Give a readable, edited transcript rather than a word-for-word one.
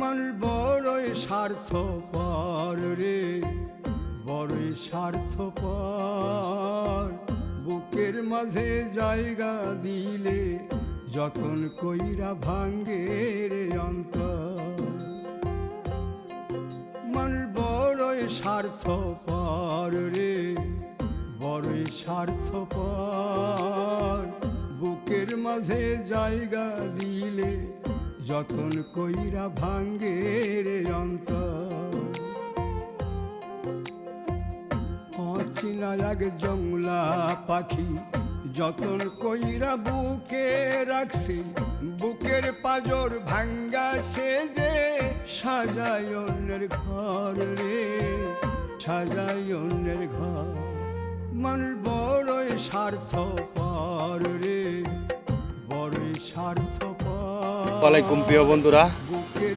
মানুষ বড়ই স্বার্থপর রে, বড়ই স্বার্থপর। বুকের মাঝে জায়গা দিলে যতন কইরা ভাঙ্গে রে অন্তর। মানুষ বড়ই স্বার্থপর রে, বড়ই স্বার্থপর। বুকের মাঝে জায়গা দিলে যতন কইরা ভাঙ্গে রে অন্তর। অচিনা এক জংলা পাখি যতন কইরা বুকে রাখছি, বুকের পাজর ভাঙ্গা সে যে সাজায় অন্যের ঘর রে, সাজায় অন্যের ঘর। মানুষ বড়ই স্বার্থপর রে, বড়ই স্বার্থপর। ওয়ালাইকুম প্রিয় বন্ধুরা,